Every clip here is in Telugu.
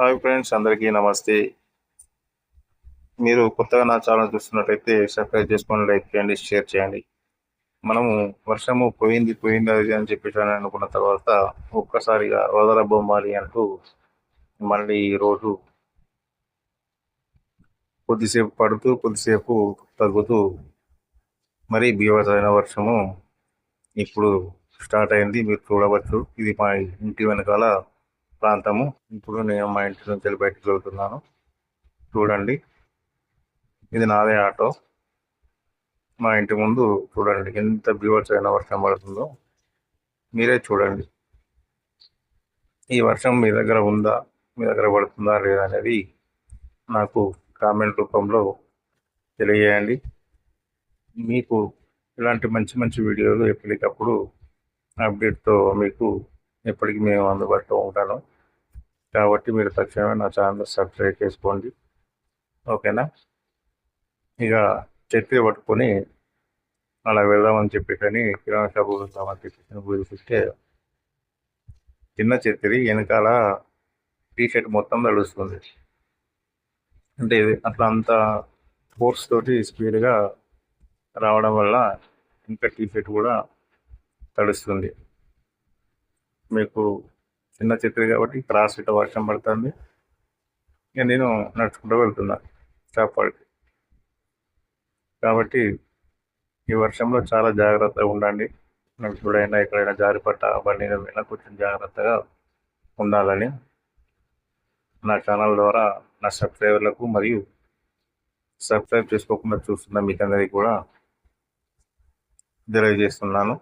హాయ్ ఫ్రెండ్స్, అందరికీ నమస్తే. మీరు కొత్తగా నా ఛానల్ చూస్తున్నట్లయితే సబ్స్క్రైబ్ చేసుకోండి, లైక్ చేయండి, షేర్ చేయండి. మనము వర్షము పోయింది పోయింది అది అని చెప్పేసి అని అనుకున్న తర్వాత ఒక్కసారిగా వదల బొమ్మాలి అంటూ మళ్ళీ ఈరోజు కొద్దిసేపు పడుతూ కొద్దిసేపు తగ్గుతూ మరీ బీభత్సమైన వర్షము ఇప్పుడు స్టార్ట్ అయింది. మీరు చూడవచ్చు, ఇది మా ఇంటి వెనకాల ప్రాంతము. ఇప్పుడు నేను మా ఇంటి నుంచి బయటకు వెళ్తున్నాను. చూడండి, ఇది నాదే ఆటో. మా ఇంటి ముందు చూడండి ఎంత బీభత్సమైన వర్షం పడుతుందో, మీరే చూడండి. ఈ వర్షం మీ దగ్గర ఉందా, మీ దగ్గర పడుతుందా లేదా అనేది నాకు కామెంట్ రూపంలో తెలియజేయండి. మీకు ఇలాంటి మంచి మంచి వీడియోలు ఎప్పటికప్పుడు అప్డేట్తో మీకు ఎప్పటికీ మేము అందుబాటులో ఉంటాను. కాబట్టి మీరు తక్షణమే నా ఛానల్ సబ్స్క్రైబ్ చేసుకోండి, ఓకేనా? ఇక ఛత్రి పట్టుకొని అలా వెళ్దామని చెప్పేసి కిరాణా షాపు వెళ్దామని చెప్పేసి వదిలిపిస్తే చిన్న ఛత్రి వెనకాల టీషర్ట్ మొత్తం తడుస్తుంది. అంటే అట్లా అంత ఫోర్స్ తోటి స్పీడ్గా రావడం వల్ల ఇంకా టీషర్ట్ కూడా తడుస్తుంది. మీకు చిన్న ఛత్రి కాబట్టి క్రాస్ ఇట్లా వర్షం పడుతుంది. ఇక నేను నడుచుకుంటూ వెళ్తున్నా షాప్ వాడికి. కాబట్టి ఈ వర్షంలో చాలా జాగ్రత్తగా ఉండండి. ఎప్పుడైనా ఎక్కడైనా జారిపట్ట బండి మీద కొంచెం జాగ్రత్తగా ఉండాలని నా ఛానల్ ద్వారా నా సబ్స్క్రైబర్లకు మరియు సబ్స్క్రైబ్ చేసుకోకుండా చూస్తున్న మీకందరికీ కూడా తెలియజేస్తున్నాను,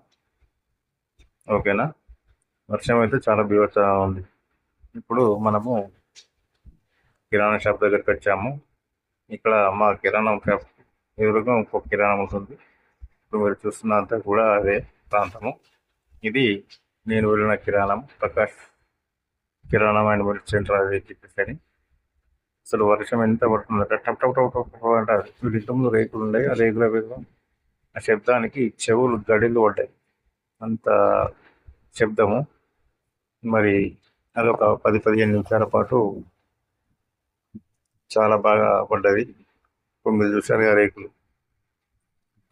ఓకేనా? వర్షం అయితే చాలా బీభత్సంగా ఉంది. ఇప్పుడు మనము కిరాణా షాప్ దగ్గరికి వచ్చాము. ఇక్కడ మా కిరాణా షాప్ ఎదురుగా ఇంకొక కిరాణం ఉంటుంది. ఇప్పుడు మీరు చూస్తున్నంతా కూడా అదే ప్రాంతము. ఇది నేను వెళ్ళిన కిరాణం, ప్రకాష్ కిరాణం అండ్ మిల్క్ సెంటర్ అది చెప్పేసి. అసలు వర్షం ఎంత పడుతుందంటే టప్ టప్ టప్ టప్ అంటారు. ఇంతకుముందు రేకులు ఉన్నాయి, ఆ రేకుల మీద ఆ శబ్దానికి చెవులు గడిలు పడ్డాయి, అంత శబ్దము. మరి అదొక 10-15 నిమిషాల పాటు చాలా బాగా పడ్డది. ఇప్పుడు మీరు చూసారుగా రేకులు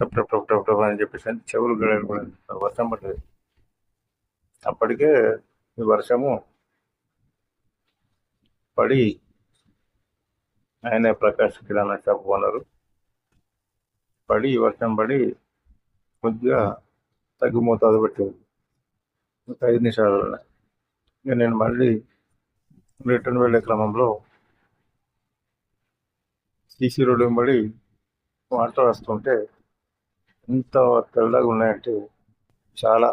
టప్ టప్ టప్ టప్ టప్ అని చెప్పేసి చెవులు గడిలు పడ్డది, వర్షం పడ్డది. అప్పటికే ఈ వర్షము పడి ఆయన ప్రకాష్ కిరాణా షాప్ ఓనరు పడి వర్షం పడి కొద్దిగా తగ్గుమోతాదు పెట్టింది. ఇంకా 5 నిమిషాలు. ఇక నేను మళ్ళీ రిటర్న్ వెళ్ళే క్రమంలో సీసీ రోడ్డు వెంబడి వాటర్ వస్తుంటే ఎంత తెల్లగా ఉన్నాయంటే చాలా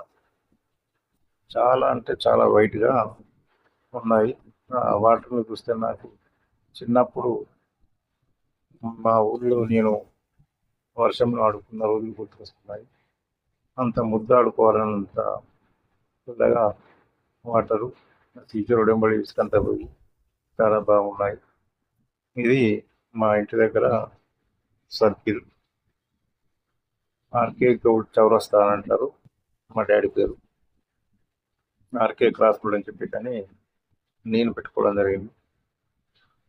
చాలా అంటే చాలా వైట్గా ఉన్నాయి. వాటర్ని చూస్తే నాకు చిన్నప్పుడు మా ఊళ్ళో నేను వర్షంలో ఆడుకున్న రోజులు గుర్తుకొస్తున్నాయి. అంత ముద్దు ఆడుకోవాలన్నంత తెల్లగా వాటరు సీసీ రోడ్డు వెంబడి ఇసుకంతా పోయి చాలా బాగున్నాయి. ఇది మా ఇంటి దగ్గర సర్కిల్, ఆర్కే గౌడ్ చౌరస్తా అని అంటారు. మా డాడీ పేరు ఆర్కే క్రాస్ రోడ్ అని చెప్పి కానీ నేను పెట్టుకోవడం జరిగింది.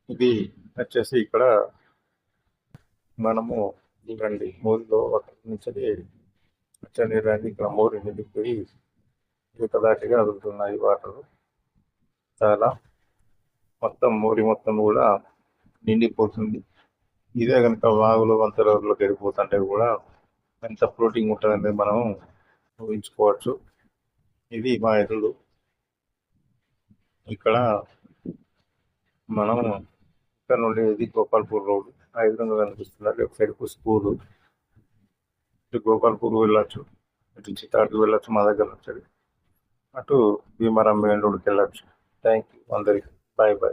ఇది వచ్చేసి ఇక్కడ మనము చూడండి, మోరిలో అక్కడి నుంచి వచ్చి ఇక్కడ మోరి నిండిపోయి ఏకదాటిగా వదులుతున్నాయి వాటర్. చాలా మొత్తం మోరి మొత్తం కూడా నిండిపోతుంది. ఇదే కనుక వాగులు వంతెనలోకి వెళ్ళిపోతుంటే కూడా ఎంత ఫ్లోటింగ్ ఉంటుందని మనం ఊహించుకోవచ్చు. ఇది మా ఎదురు. ఇక్కడ మనం ఇక్కడ నుండి ఇది గోపాల్పూర్ రోడ్, ఆ ఎదురుగా కనిపిస్తున్నారు లెఫ్ట్ సైడ్ స్కూలు. ఇటు గోపాల్పూర్ వెళ్ళొచ్చు, ఇటు చిత్తాడికి వెళ్ళొచ్చు, మా దగ్గర వచ్చాడు. అటు భీమవరం మెయిన్ రోడ్కి వెళ్ళొచ్చు. థ్యాంక్ యూ అందరికి. Bye bye.